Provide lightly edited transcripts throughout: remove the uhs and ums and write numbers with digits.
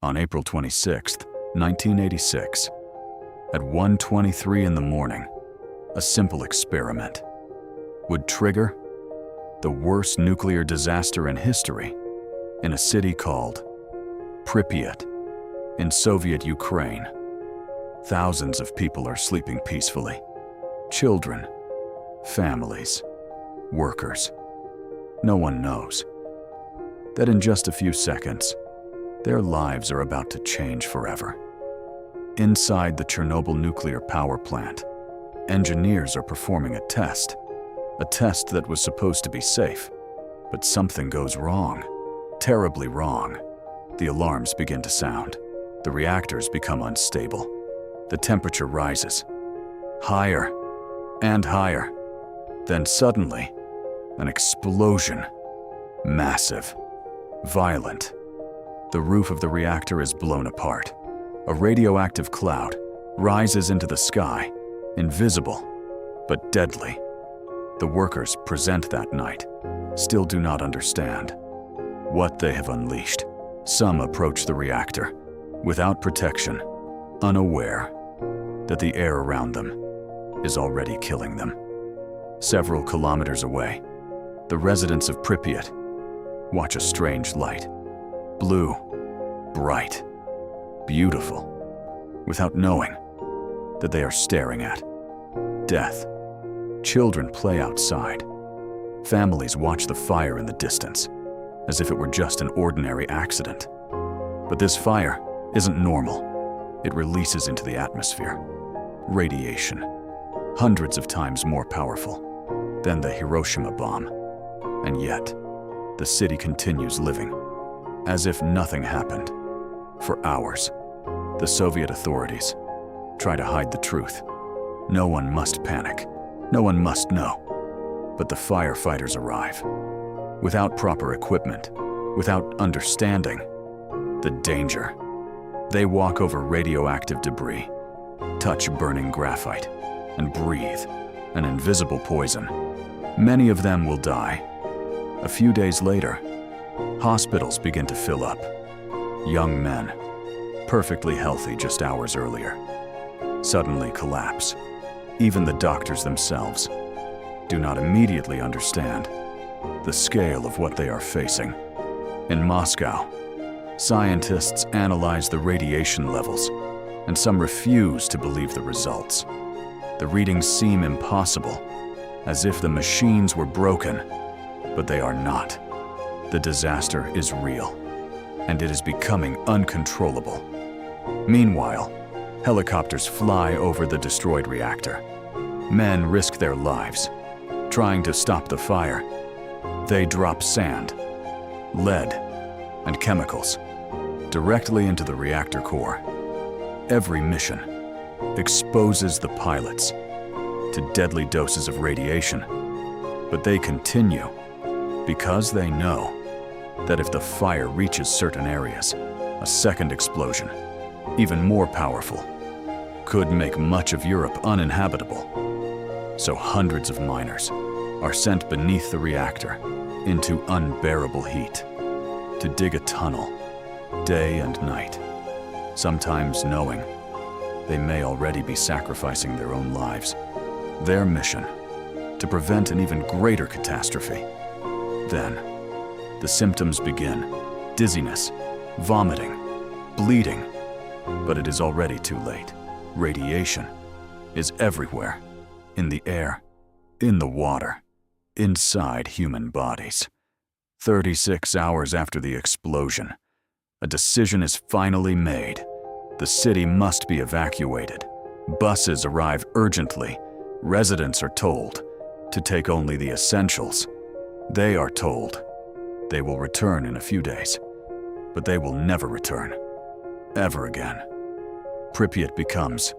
On April 26, 1986, at 1:23 in the morning, a simple experiment would trigger the worst nuclear disaster in history in a city called Pripyat in Soviet Ukraine. Thousands of people are sleeping peacefully. Children, families, workers. No one knows that in just a few seconds, their lives are about to change forever. Inside the Chernobyl nuclear power plant, engineers are performing a test that was supposed to be safe. But something goes wrong, terribly wrong. The alarms begin to sound. The reactors become unstable. The temperature rises, higher and higher. Then suddenly, an explosion, massive, violent. The roof of the reactor is blown apart. A radioactive cloud rises into the sky, invisible but deadly. The workers present that night still do not understand what they have unleashed. Some approach the reactor without protection, unaware that the air around them is already killing them. Several kilometers away, the residents of Pripyat watch a strange light. Blue, bright, beautiful, without knowing that they are staring at death. Children play outside. Families watch the fire in the distance, as if it were just an ordinary accident. But this fire isn't normal. It releases into the atmosphere radiation, hundreds of times more powerful than the Hiroshima bomb. And yet, the city continues living as if nothing happened. For hours, the Soviet authorities try to hide the truth. No one must panic. No one must know. But the firefighters arrive. Without proper equipment, without understanding the danger. They walk over radioactive debris, touch burning graphite, and breathe an invisible poison. Many of them will die. A few days later, hospitals begin to fill up. Young men, perfectly healthy just hours earlier, suddenly collapse. Even the doctors themselves do not immediately understand the scale of what they are facing. In Moscow, scientists analyze the radiation levels, and some refuse to believe the results. The readings seem impossible, as if the machines were broken, but they are not. The disaster is real, and it is becoming uncontrollable. Meanwhile, helicopters fly over the destroyed reactor. Men risk their lives, trying to stop the fire. They drop sand, lead, and chemicals directly into the reactor core. Every mission exposes the pilots to deadly doses of radiation, but they continue because they know that if the fire reaches certain areas, a second explosion, even more powerful, could make much of Europe uninhabitable. So hundreds of miners are sent beneath the reactor into unbearable heat to dig a tunnel day and night, sometimes knowing they may already be sacrificing their own lives. Their mission, to prevent an even greater catastrophe. Then, the symptoms begin: dizziness, vomiting, bleeding. But it is already too late. Radiation is everywhere, in the air, in the water, inside human bodies. 36 hours after the explosion, a decision is finally made. The city must be evacuated. Buses arrive urgently. Residents are told to take only the essentials. They are told they will return in a few days, but they will never return, ever again. Pripyat becomes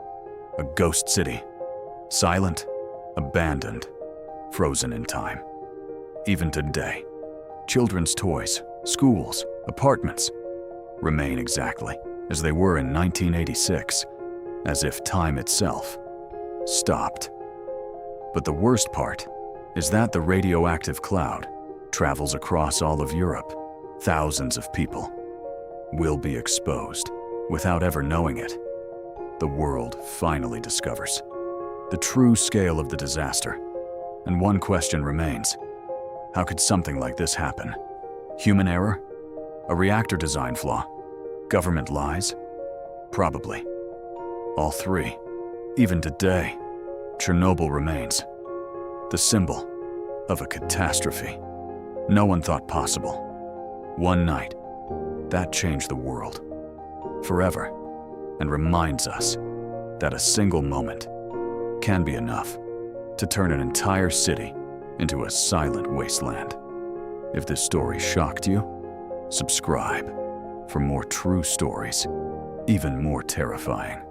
a ghost city, silent, abandoned, frozen in time. Even today, children's toys, schools, apartments remain exactly as they were in 1986, as if time itself stopped. But the worst part is that the radioactive cloud travels across all of Europe. Thousands of people will be exposed without ever knowing it. The world finally discovers the true scale of the disaster. And one question remains: how could something like this happen? Human error? A reactor design flaw? Government lies? Probably. All three. Even today, Chernobyl remains the symbol of a catastrophe no one thought possible. One night, that changed the world forever, and reminds us that a single moment can be enough to turn an entire city into a silent wasteland. If this story shocked you, subscribe for more true stories, even more terrifying.